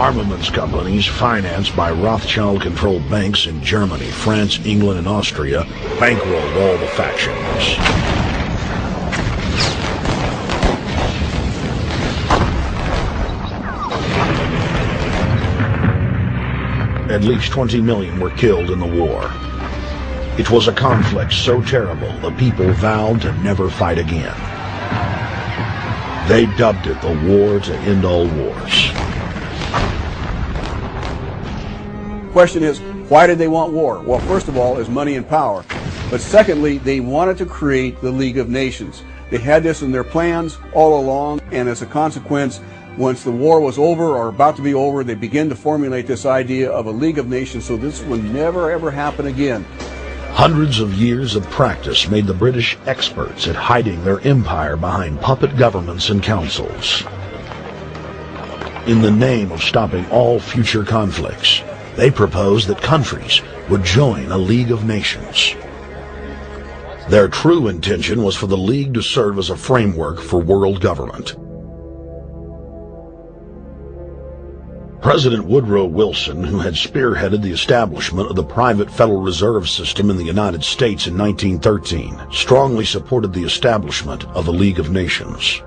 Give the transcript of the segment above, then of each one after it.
Armaments companies financed by Rothschild-controlled banks in Germany, France, England, and Austria bankrolled all the factions. At least 20 million were killed in the war. It was a conflict so terrible the people vowed to never fight again. They dubbed it the war to end all wars. Question is, why did they want war? Well, first of all, is money and power. But secondly, they wanted to create the League of Nations. They had this in their plans all along, and as a consequence, once the war was over or about to be over, they began to formulate this idea of a League of Nations so this would never ever happen again. Hundreds of years of practice made the British experts at hiding their empire behind puppet governments and councils. In the name of stopping all future conflicts, they proposed that countries would join a League of Nations. Their true intention was for the League to serve as a framework for world government. President Woodrow Wilson, who had spearheaded the establishment of the private Federal Reserve System in the United States in 1913, strongly supported the establishment of the League of Nations.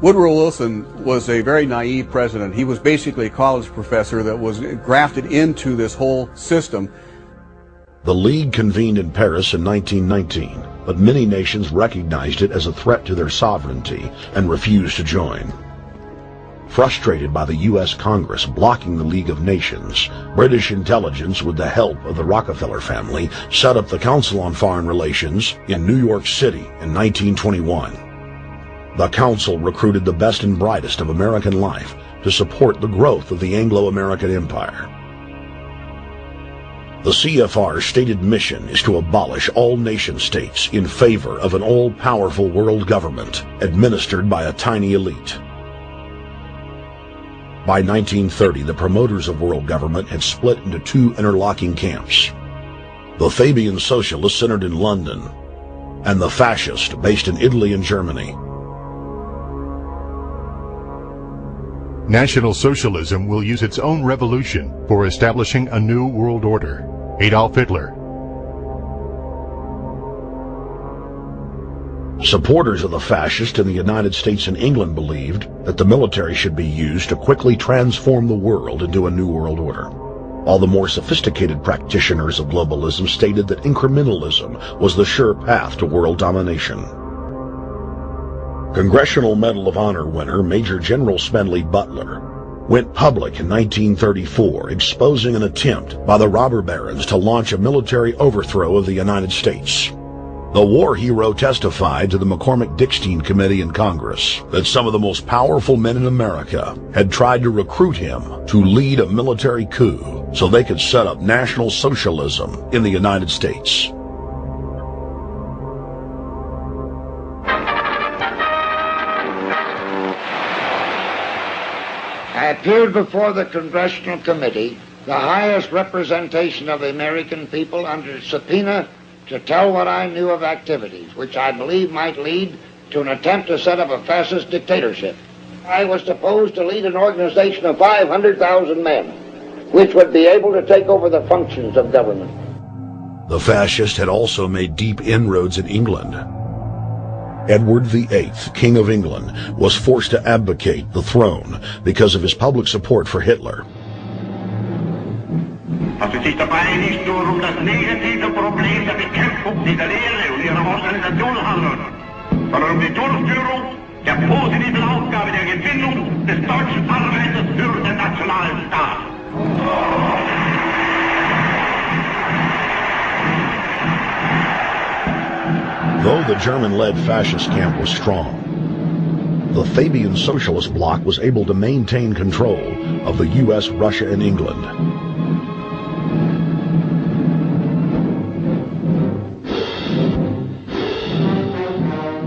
Woodrow Wilson was a very naive president. He was basically a college professor that was grafted into this whole system. The League convened in Paris in 1919, but many nations recognized it as a threat to their sovereignty and refused to join. Frustrated by the U.S. Congress blocking the League of Nations, British intelligence, with the help of the Rockefeller family, set up the Council on Foreign Relations in New York City in 1921. The Council recruited the best and brightest of American life to support the growth of the Anglo-American Empire. The CFR's stated mission is to abolish all nation-states in favor of an all-powerful world government administered by a tiny elite. By 1930, the promoters of world government had split into two interlocking camps: the Fabian Socialists centered in London, and the Fascists based in Italy and Germany. National Socialism will use its own revolution for establishing a new world order. Adolf Hitler. Supporters of the fascists in the United States and England believed that the military should be used to quickly transform the world into a new world order. All the more sophisticated practitioners of globalism stated that incrementalism was the sure path to world domination. Congressional Medal of Honor winner Major General Smedley Butler went public in 1934, exposing an attempt by the robber barons to launch a military overthrow of the United States. The war hero testified to the McCormick-Dickstein Committee in Congress that some of the most powerful men in America had tried to recruit him to lead a military coup so they could set up National Socialism in the United States. I appeared before the Congressional Committee, the highest representation of the American people, under subpoena to tell what I knew of activities which I believed might lead to an attempt to set up a fascist dictatorship. I was supposed to lead an organization of 500,000 men, which would be able to take over the functions of government. The fascists had also made deep inroads in England. Edward VIII, King of England, was forced to abdicate the throne because of his public support for Hitler. Att det sitter bara nicht nur das negative Problem der Bekämpfung dieser Lehre und ihrer Organisation handelt, sondern die Durchführung der positiven Aufgabe der Gewinnung des deutschen Arbeiters für den nationalen Staat. Though the German-led fascist camp was strong, the Fabian Socialist bloc was able to maintain control of the U.S., Russia, and England.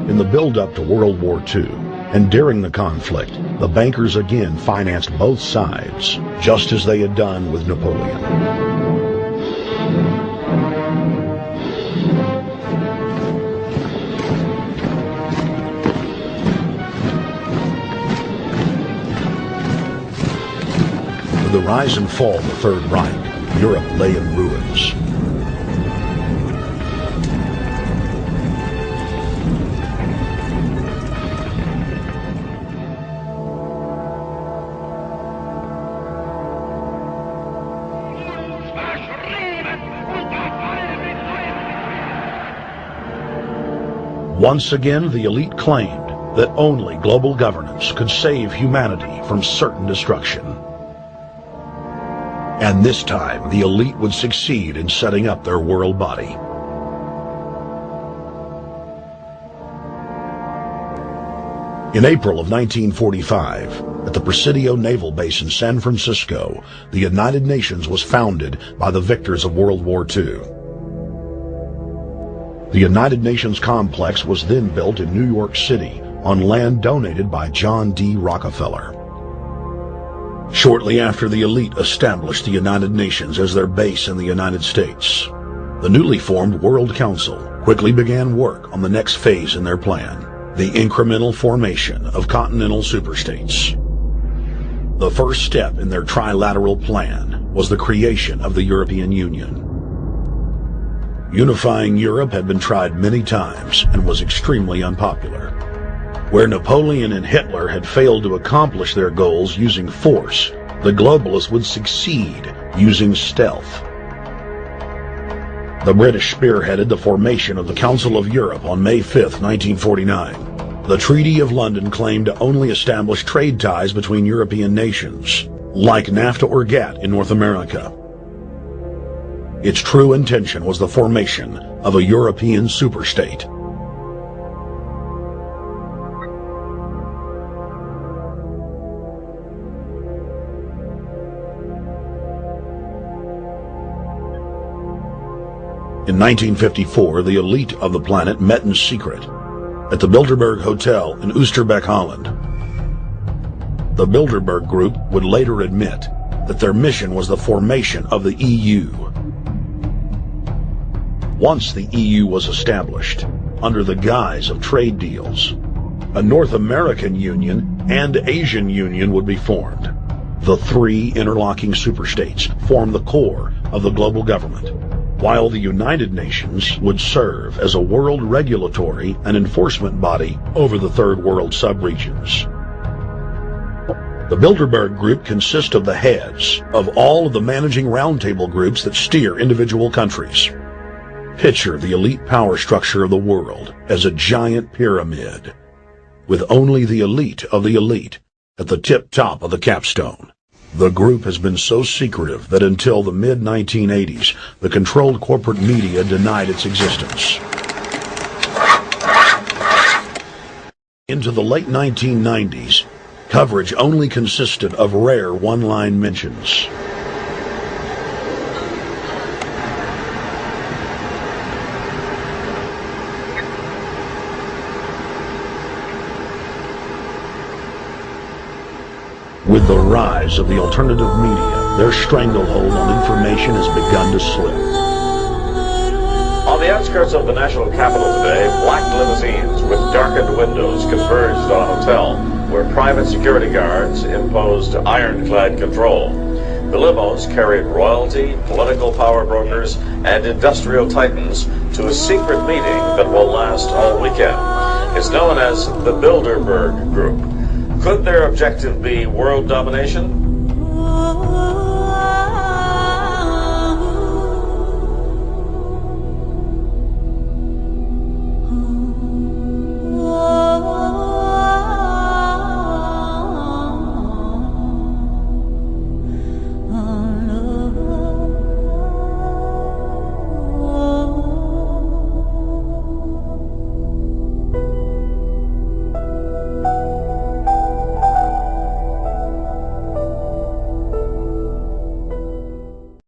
In the build-up to World War II, and during the conflict, the bankers again financed both sides, just as they had done with Napoleon. The With the rise and fall of the Third Reich, Europe lay in ruins. Once again, the elite claimed that only global governance could save humanity from certain destruction. And this time, the elite would succeed in setting up their world body. In April of 1945, at the Presidio Naval Base in San Francisco, the United Nations was founded by the victors of World War II. The United Nations complex was then built in New York City on land donated by John D. Rockefeller. Shortly after the elite established the United Nations as their base in the United States, the newly formed World Council quickly began work on the next phase in their plan, the incremental formation of continental superstates. The first step in their trilateral plan was the creation of the European Union. Unifying Europe had been tried many times and was extremely unpopular. Where Napoleon and Hitler had failed to accomplish their goals using force, the globalists would succeed using stealth. The British spearheaded the formation of the Council of Europe on May 5, 1949. The Treaty of London claimed to only establish trade ties between European nations, like NAFTA or GATT in North America. Its true intention was the formation of a European superstate. In 1954, the elite of the planet met in secret at the Bilderberg Hotel in Oosterbeek, Holland. The Bilderberg Group would later admit that their mission was the formation of the EU. Once the EU was established, under the guise of trade deals, a North American Union and Asian Union would be formed. The three interlocking superstates formed the core of the global government, while the United Nations would serve as a world regulatory and enforcement body over the Third World subregions. The Bilderberg Group consists of the heads of all of the managing roundtable groups that steer individual countries. Picture the elite power structure of the world as a giant pyramid, with only the elite of the elite at the tip-top of the capstone. The group has been so secretive that until the mid-1980s, the controlled corporate media denied its existence. Into the late 1990s, coverage only consisted of rare one-line mentions. With the rise of the alternative media, their stranglehold on information has begun to slip. On the outskirts of the national capital today, black limousines with darkened windows converged on a hotel where private security guards imposed ironclad control. The limos carried royalty, political power brokers, and industrial titans to a secret meeting that will last all weekend. It's known as the Bilderberg Group. Could their objective be world domination?